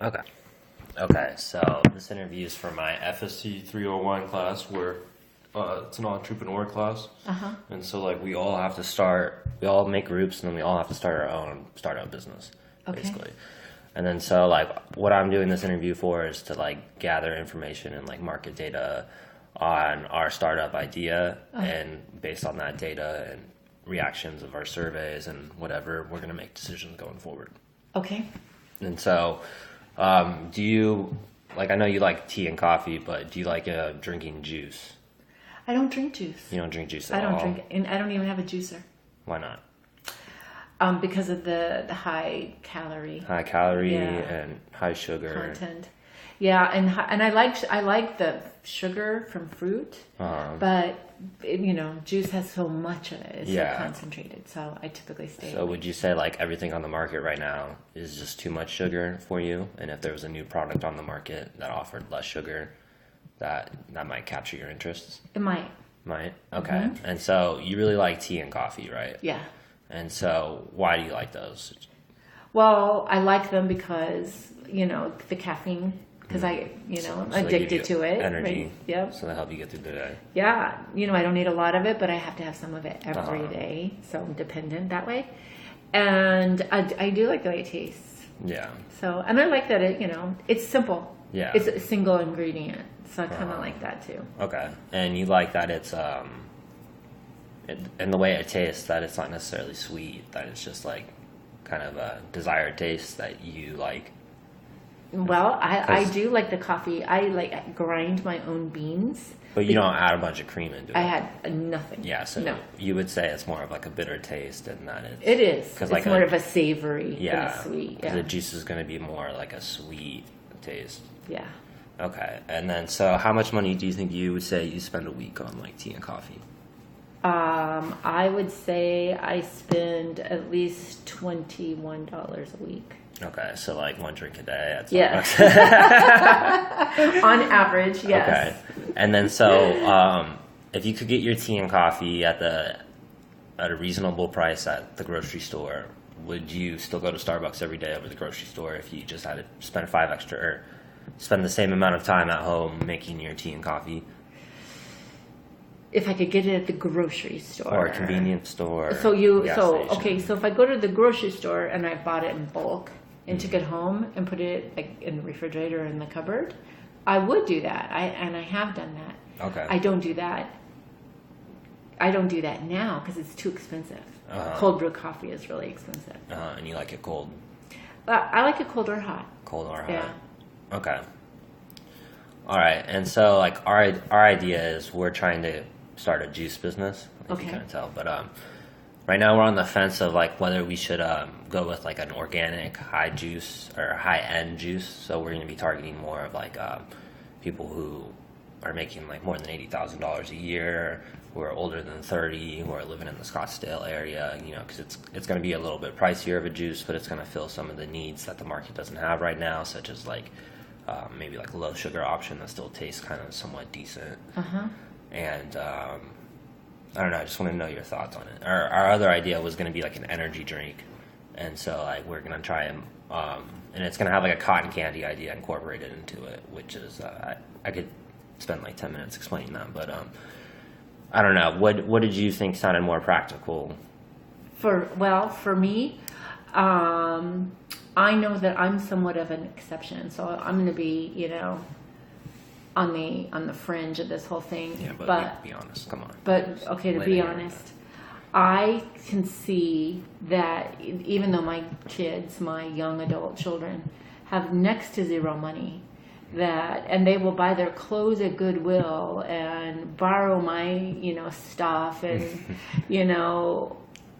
Okay. Okay, so this interview is for my FSC 301 class where it's an entrepreneur class. Uh-huh. And so, like, we all make groups and then we all have to start our own startup business, Okay. basically. And then, so, like, what I'm doing this interview for is to, like, gather information and, like, market data on our startup idea. And based on that data and reactions of our surveys and whatever, we're going to make decisions going forward. Okay. And so, do you like? I know you like tea and coffee, but do you like drinking juice? I don't drink juice. You don't drink juice I at don't all. drink, and I don't even have a juicer. Why not? Because of the high calorie High calorie Yeah. and high sugar. content. Yeah, and I like the sugar from fruit, but juice has so much of it. It's Yeah. so concentrated. So I typically stay. So, would you say like everything on the market right now is just too much sugar for you? And if there was a new product on the market that offered less sugar, that might capture your interests. It might. Might. Okay. And so you really like tea and coffee, right? Yeah. And so why do you like those? Well, I like them because the caffeine. Because I'm So they give addicted you to it. Energy. Right? Yep. So they help you get through the day. Yeah, I don't need a lot of it, but I have to have some of it every Uh-huh. day, so I'm dependent that way. And I do like the way it tastes. Yeah. So, and I like that it's simple. Yeah. It's a single ingredient, so I kind of like that too. Okay. And you like that it's and the way it tastes, that it's not necessarily sweet, that it's just like kind of a desired taste that you like. Well, I 'Cause- do like the coffee. I grind my own beans. But you don't add a bunch of cream into it. I had nothing. Yeah, so no, you would say it's more of like a bitter taste and that it's... it is. 'Cause It's like more of a savory Yeah. than a sweet. Because Yeah, the juice is going to be more like a sweet taste. yeah. Okay. And then, so how much money do you think you would say you spend a week on like tea and coffee? I would say I spend at least $21 a week. Okay, so like one drink a day at Yeah. Starbucks. On average, yes. Okay. And then so if you could get your tea and coffee at a reasonable price at the grocery store, would you still go to Starbucks every day over the grocery store if you just had to spend spend the same amount of time at home making your tea and coffee? If I could get it at the grocery store. Or a convenience store. So gas station. okay, so if I go to the grocery store and I bought it in bulk and took it home and put it like in the refrigerator or in the cupboard, I would do that. I have done that. Okay. I don't do that. I don't do that now because it's too expensive. Uh-huh. Cold brew coffee is really expensive. And you like it cold? I like it cold or hot. Cold or hot? Yeah. Okay. All right. And so, like, our idea is we're trying to start a juice business. I think you Okay. can't tell, but right now we're on the fence of like whether we should go with like an organic high juice or high end juice. So we're going to be targeting more of like people who are making like more than $80,000 a year, who are older than 30, who are living in the Scottsdale area. Because it's going to be a little bit pricier of a juice, but it's going to fill some of the needs that the market doesn't have right now, such as like maybe like a low sugar option that still tastes kind of somewhat decent. And I don't know, I just want to know your thoughts on it. Our other idea was going to be like an energy drink, and so like we're going to try and it's going to have like a cotton candy idea incorporated into it, which is I could spend like 10 minutes explaining that, but I don't know. What did you think sounded more practical? For me, I know that I'm somewhat of an exception, so I'm going to be, on the fringe of this whole thing. Yeah, but be honest. Come on. But okay, to Lay be it out. honest, I can see that even though my kids, my young adult children, have next to zero money, and they will buy their clothes at Goodwill and borrow my stuff and all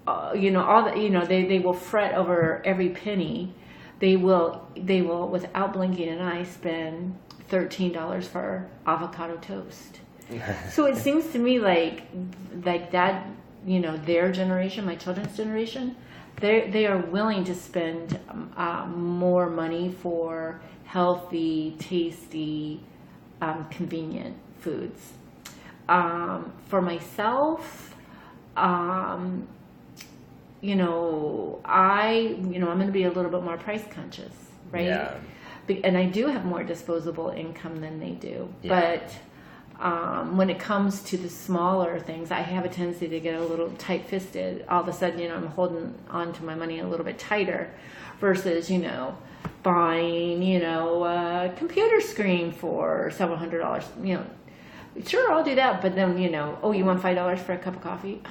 that, they will fret over every penny. They will without blinking an eye spend $13 for avocado toast. So it seems to me like that, their generation, my children's generation, they are willing to spend more money for healthy, tasty, convenient foods. For myself, I'm going to be a little bit more price conscious, right? Yeah. And I do have more disposable income than they do. Yeah. But when it comes to the smaller things, I have a tendency to get a little tight-fisted. All of a sudden, I'm holding on to my money a little bit tighter versus, buying, a computer screen for several $100s. Sure, I'll do that. But then, oh, you want $5 for a cup of coffee?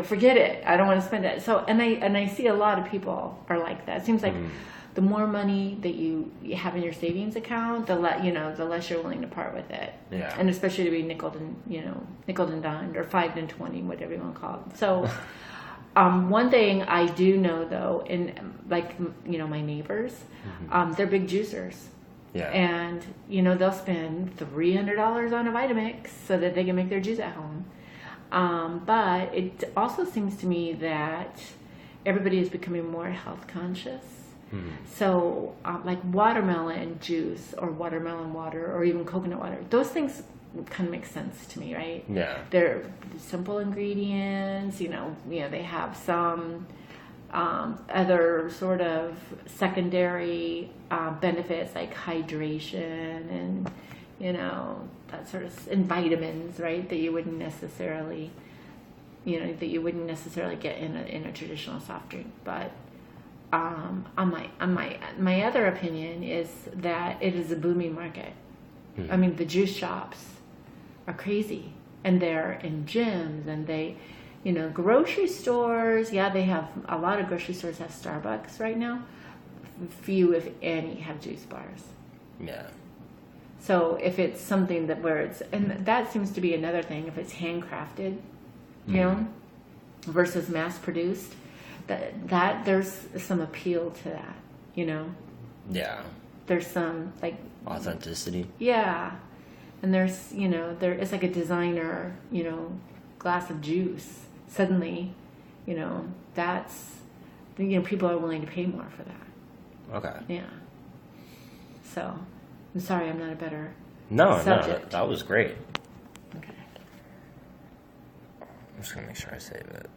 Forget it. I don't want to spend it. So, and I see a lot of people are like that. It seems like the more money that you have in your savings account, the less you're willing to part with it. Yeah. And especially to be nickel and dimed, or 5 and 20, whatever you want to call it. So, one thing I do know though, in my neighbors, they're big juicers. Yeah. And they'll spend $300 on a Vitamix so that they can make their juice at home. But it also seems to me that everybody is becoming more health conscious. So, like watermelon juice or watermelon water or even coconut water, those things kind of make sense to me, right? Yeah. They're simple ingredients, they have some other sort of secondary benefits like hydration and, that sort of, and vitamins, right? That you wouldn't necessarily, get in a traditional soft drink. But on my other opinion is that it is a booming market. I mean, the juice shops are crazy, and they're in gyms, and they, grocery stores. Yeah, they have a lot of grocery stores have Starbucks right now. Few, if any, have juice bars. Yeah. So if it's something and that seems to be another thing, if it's handcrafted, versus mass produced, that there's some appeal to that, Yeah. There's some Authenticity. Yeah. And there's, there is like a designer, glass of juice. Suddenly, that's, people are willing to pay more for that. Okay. Yeah. So, I'm sorry I'm not a better No, subject. that was great. Okay. I'm just going to make sure I save it.